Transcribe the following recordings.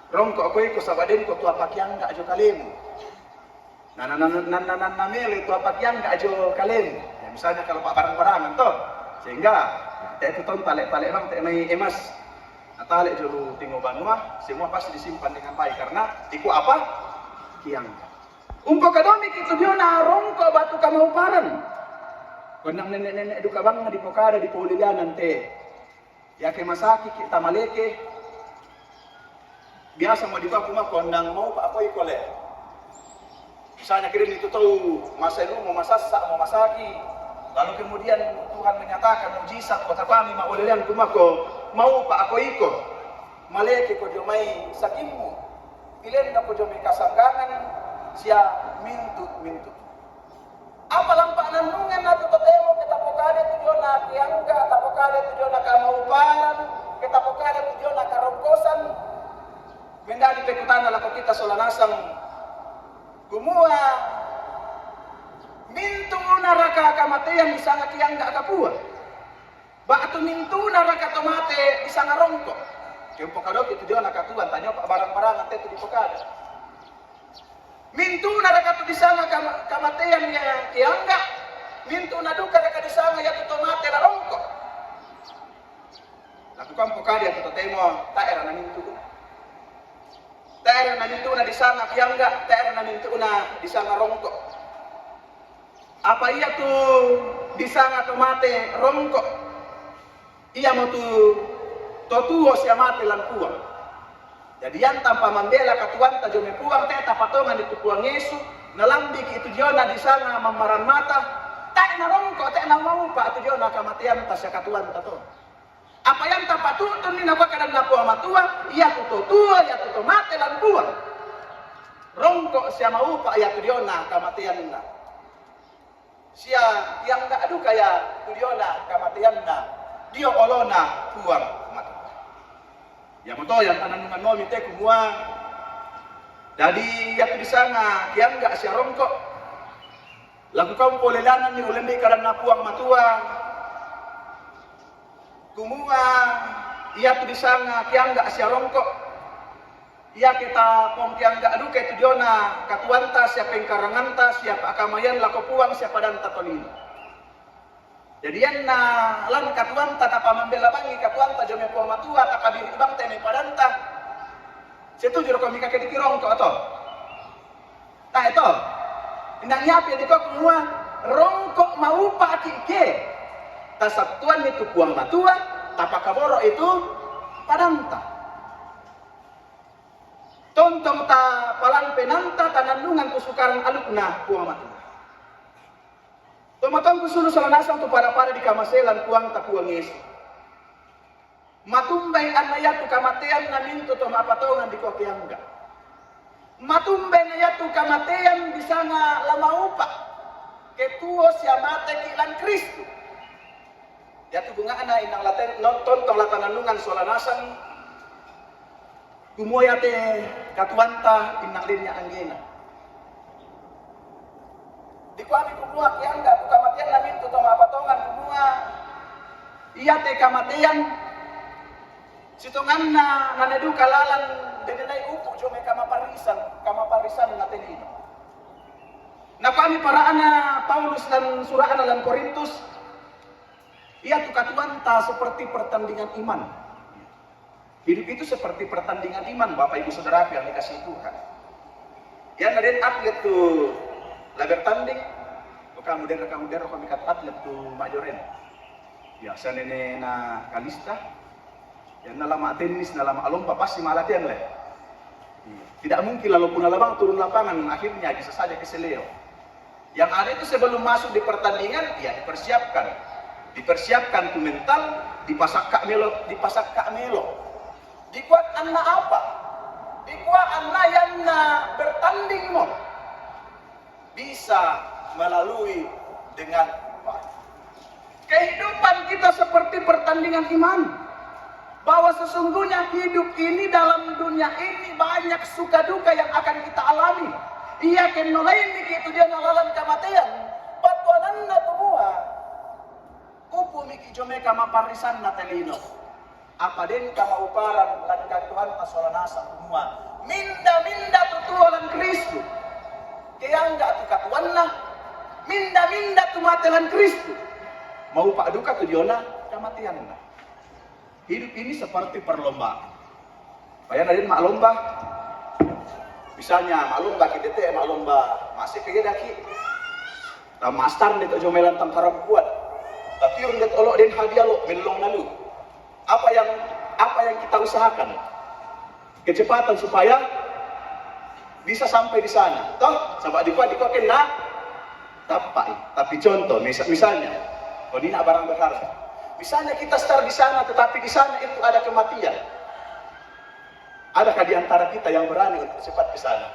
Rongko ko iko sabaden ko tua pakyang ga ajo kalemu. Namele tua pakyang ga ajo kalemu. Ya misalnya kalau pak barang-barangan toh, sehingga itu ton tale-tale bang te mai emas. Atale jolu tingo banua, semua pasti disimpan dengan baik karena iku apa? Kiang. Umpo kadomi itu dia na rongko batu kamau paran. Konang nenek-nenek duka bang di pokada di Paulilianan te. Ya ke masaki kita maleke. Biasa mau dibawa rumah kondang mau pak apa ikole. Misalnya kirim itu tahu masa itu mau masak mau masaki. Lalu kemudian Tuhan menyatakan mujizat kota kami mau oleh rumah ko mau pak apa iko. Maleke ko jomai sakimu. Ilen na ko jomai kasanggangan sia mintu. Apa lampak nandungan atau totemo kita pokade tujuan na kiangga tapokade tujuan na kamauparan kita pokade tujuan na karongkosan. Mendali pekutana lako kita solanasang kumua mintu naraka kamatian bisa ngakiang gak kapua batu mintu naraka tomate bisa ngarongko kempo kadok itu dia nakatuan tanya pak barang-barang nanti itu dipokada mintu naraka tu bisa kamatian ya kiang gak mintu naduka raka disanga ya tu tomate larongko lakukan pokada atau temo tak era na mintu daerah na mintu na di sana kiangga, daerah na mintu na di sana rongko. Apa iya tu di sana tomate rongko? Iya mau tu totuo siya mate lan puang. Jadi yang tanpa membela katuan ta jome puang teh tapatongan itu puang Yesu nalambi itu jona di sana mamaran mata tak na rongko tak na mau pak tu jona kamatian ta siya katuan ta to. Apa yang tak tutun ni napa kadang napo amatua ia tu tua ia tu mate lan buang rongkok sia mau pak ia tu diona kamatian na sia yang enggak adu kaya tu diona kamatian na dio olona buang mata ya moto yang tananungan nomi te kumua jadi ia tu di sana yang enggak sia rongkok lagu kau polelanan ni ulembi kadang napuang matua kumua ia tu disanga kiangga sia rongkok ia kita pom kiangga adu ke tujuana katuanta siapa pengkaranganta siapa akamayan lako puang siapa dan tatolino jadi yan na lan katuanta tapa membela bangi katuanta jome po matua takabir ibang teme padanta situ jero kami kakek di rongkok to ta ito indang yapi di ko kumua rongkok mau pakike tasatuan itu puang matua tapakaboro itu padanta tontong ta palan penanta tanandungan kusukaran alukna puang matua tomatong kusulu salanasang tu para di kamaselan puang ta puang Yesu matumbay anaya tu kamatean na minto to mapatongan di kokiangga matumbay na tu kamatean bisa nga lamaupa ketuo siya mate kilan Kristo ya tu bunga ana inang laten nonton tong latananungan solanasang kumoya te katuanta inang linya anggena di kuami kumua kiangga tu kamatian namin tu tong apatongan kumua iya te kamatian sitongan na nanedu kalalan denenay upo jome kamaparisan natenino na kami paraana Paulus dan suraan lan Korintus ia tu katuanta seperti pertandingan iman. Hidup itu seperti pertandingan iman, Bapak Ibu Saudara yang dikasih Tuhan. Yang ada atlet tu laga tanding, kemudian kami kat atlet tu majoren. Biasa nene na kalista, yang nalama tenis, nalama alompa pasti malatian leh. Tidak mungkin lalu pun labang turun lapangan, akhirnya bisa saja keseleo. Yang ada itu sebelum masuk di pertandingan, ya dipersiapkan tu mental, dipasak kak melo. Dikuat anna apa? Dikuat anna yang na bertanding mo bisa melalui dengan baik. Kehidupan kita seperti pertandingan iman. Bahwa sesungguhnya hidup ini dalam dunia ini banyak suka duka yang akan kita alami. Ia kenolain itu dia nalalan kamatian. Patuanan na semua. Upo miki jome kama parisan na telino. Apa den kamauparan lan katuan tasolanasa kumua. Minda tutualan Kristu. Kaya enggak tu katuan na. Minda tumatelan Kristu. Mau pak duka tujuana kematian na. Hidup ini seperti perlombaan. Bayan adin mak lomba. Misalnya mak lomba kita teh mak lomba masih kaya daki. Ta master det jomelan tangkaram kuat. Tapi urang det olok den hadiah lo melong lalu. Apa yang kita usahakan? Kecepatan supaya bisa sampai di sana. Toh, sampai di kena tapai. Tapi contoh, misalnya, kalau ini barang berharga. Misalnya kita start di sana, tetapi di sana itu ada kematian. Adakah di antara kita yang berani untuk cepat ke sana?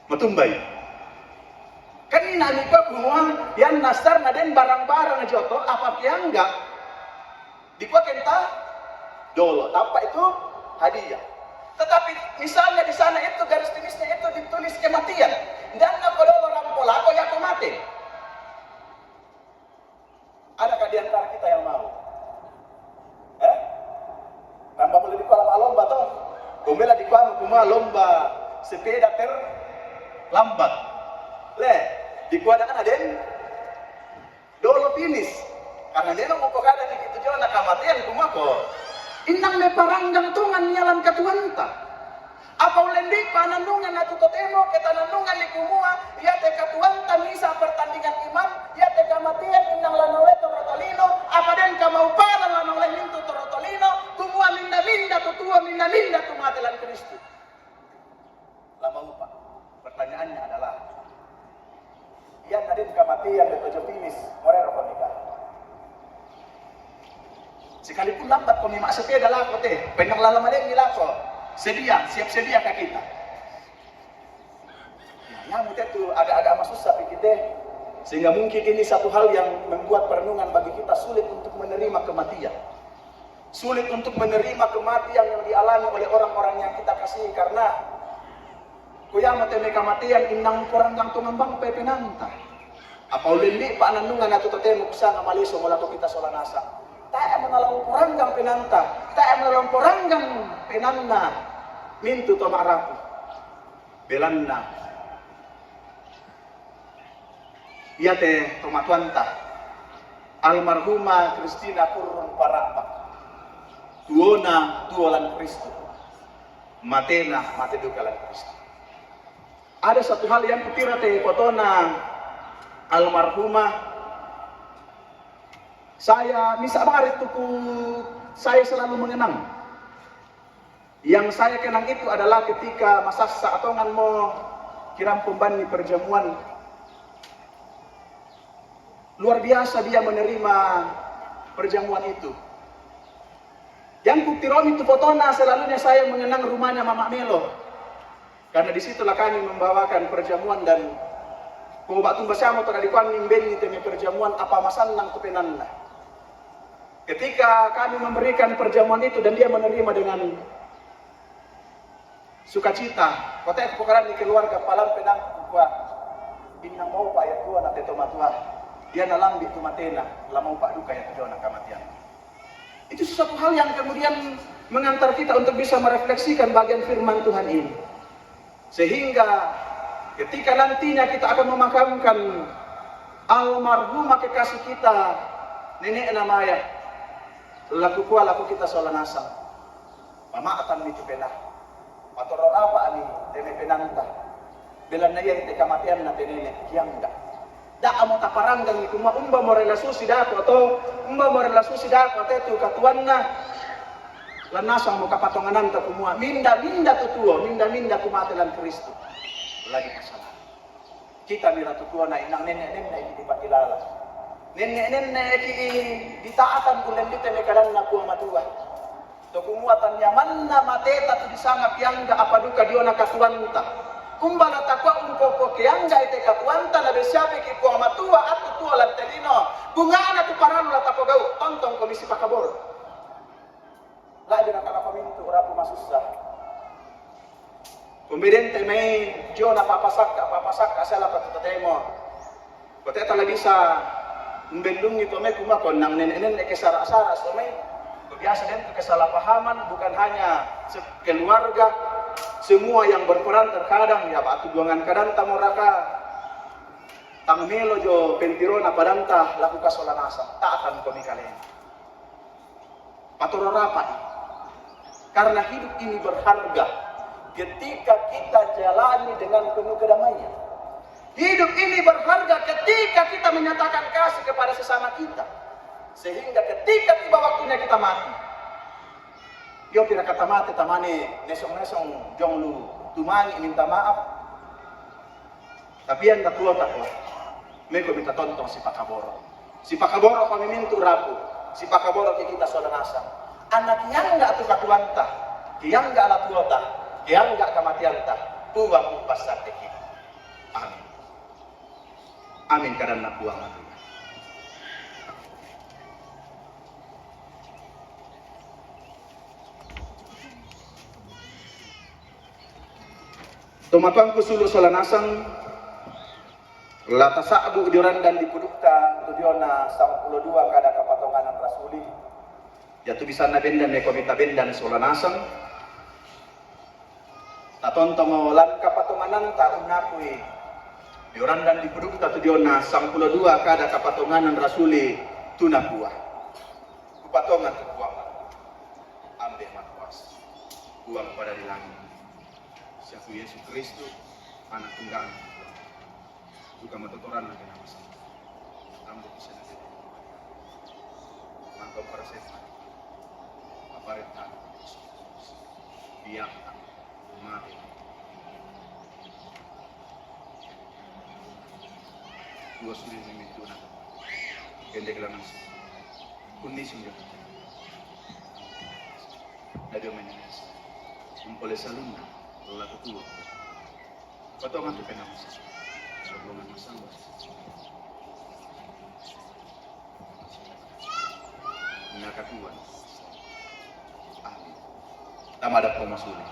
Matumbai. Kan ini nanipa semua yang nastar naden barang-barang joto apa yang enggak dikuat kenta dolo tanpa itu hadiah. Tetapi misalnya di sana itu garis tulisnya itu ditulis kematian dan kalau orang polako ya kau mati. Adakah di antara kita yang mau? Tambah boleh di kolam lomba toh? Kumela di kolam kuma lomba sepeda terlambat. Di kuadakan aden dolo finish karena dia mau pokada di gitu jona kamatian kumako inang me paranggang tungan nyalan katuanta apa ulendi panandungan atu totemo ketanandungan di kumua ya te katuanta misa pertandingan iman ya te kamatian inang lanole torotolino apa den kamauparan lanole mintu torotolino kumua minda tutua minda tumatelan Kristus lama upa pertanyaannya adalah yan nadin kematian beto jopinis morero konika. Sekalipun lambat kami mak sepeda lako teh, penang lalama den milako. Siap sedia ke kita. Ya mutet tu agak-agak susah pikir teh. Sehingga mungkin ini satu hal yang membuat perenungan bagi kita sulit untuk menerima kematian. Sulit untuk menerima kematian yang dialami oleh orang-orang yang kita kasihi karena kuyama teme kamatian inang porang kang tumambang penanta. Apa ulendi pak nandungan atau totemo kusanga maliso mula ko kita solanasa. Tak menalang porang kang penanta, tak menalang porang kang penanna mintu to maraku. Belanna. Iya teh tomatuanta. Almarhuma Kristina Kurun Parapa. Tuona tuolan Kristus. Matena mate dukalan Kristus. Ada satu hal yang kutira teh potona almarhumah saya misa banget tuku saya selalu mengenang yang saya kenang itu adalah ketika masa saatongan mau kiram pembani perjamuan luar biasa dia menerima perjamuan itu yang kutirom itu potona selalunya saya mengenang rumahnya Mama Melo. Karena disitulah kami membawakan perjamuan dan kumbak tumbasamo to kadikuan nimbeni temi perjamuan apa masan nang kepenanna. Ketika kami memberikan perjamuan itu dan dia menerima dengan sukacita, kota kepokaran di keluarga palam penang kuat. Inang mau pak ya tua na teto matua. Dia nalang di tumatena, lamau pak duka ya tujuan kematian. Itu sesuatu hal yang kemudian mengantar kita untuk bisa merefleksikan bagian firman Tuhan ini. Sehingga ketika nantinya kita akan memakamkan almarhumah kekasih kita nenek namanya laku kita solanasa pamaatan itu pena patoror apa ani teme penanta belan na yan te kamatian na tenene kiyang da amo taparanggang itu umba mo relasusi dako to umba mo relasusi dako te tu katuan na lanasang mo kapatonganan ta kumua minda tutuo minda kumatelan Kristus lagi masalah kita mira tutuo na inang nenek ini dipakilala nenek ki ditaatan kulen dite mekalan na kuwa matua to kumuatan yaman na mateta tu disanga piangga apa duka dio na katuanta kumbala takwa umpoko kiangga ite katuanta na besyabe ki kuwa matua atu tua lantelino bungana tu parano la tapogau tontong komisi pakabor la dia nakala pamintu rapu masusah. Kumbidente may Diyo na papasaka sala patutatemo. Kote tala bisa Membendung itu me kuma konang nenek-nenek kesara-sara so me biasa dan kesalahpahaman bukan hanya keluarga, semua yang berperan terkadang ya batu duangan kadang tamoraka tang melo jo pentirona padanta laku kasolanasa tak akan kami kalian patoro rapat karena hidup ini berharga ketika kita jalani dengan penuh kedamaian. Hidup ini berharga ketika kita menyatakan kasih kepada sesama kita. Sehingga ketika tiba waktunya kita mati. Yo kira kata mati tamane nesong-nesong jong lu tumani minta maaf. Tapi yang tak tua tak tua. Meko minta tonton si Pakaboro. Si Pakaboro kami mintu rapu. Si Pakaboro kita saudara asam. Anak yang enggak tu lakuanta. Yang enggak alat tuota. Yang enggak kematian ta. Tuang pasar kita. Amin. Amin karena buang hati. Tomatuangku sulu solanasang lata sa'bu dioran dan dipudukta tujuana 92 kada kapatonganan rasuli yaitu bisa na bendan ne komita bendan solanasang tatontongo lan kapatonganan taun nakui dioran dan dipudukta tujuana 92 kada kapatonganan rasuli tunakua kupatongan tukuang ambil matwas buang pada di langit siapa Yesus Kristus anak tunggal juga matotoran lagi nama saya rambut bisa nanti mantap para setan aparetan biang mati dua sulit itu nak gendek langsung kunis juga ada menyes umpoleh saluna lalu tua potongan tu penam sebelum masang nak tua tamada pemasuli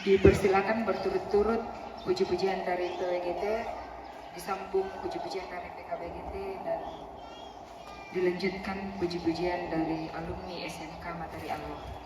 dipersilakan berturut-turut puji-pujian dari PWGT disambung puji-pujian dari PKBGT dan dilanjutkan puji-pujian dari alumni SMK Materi Allah.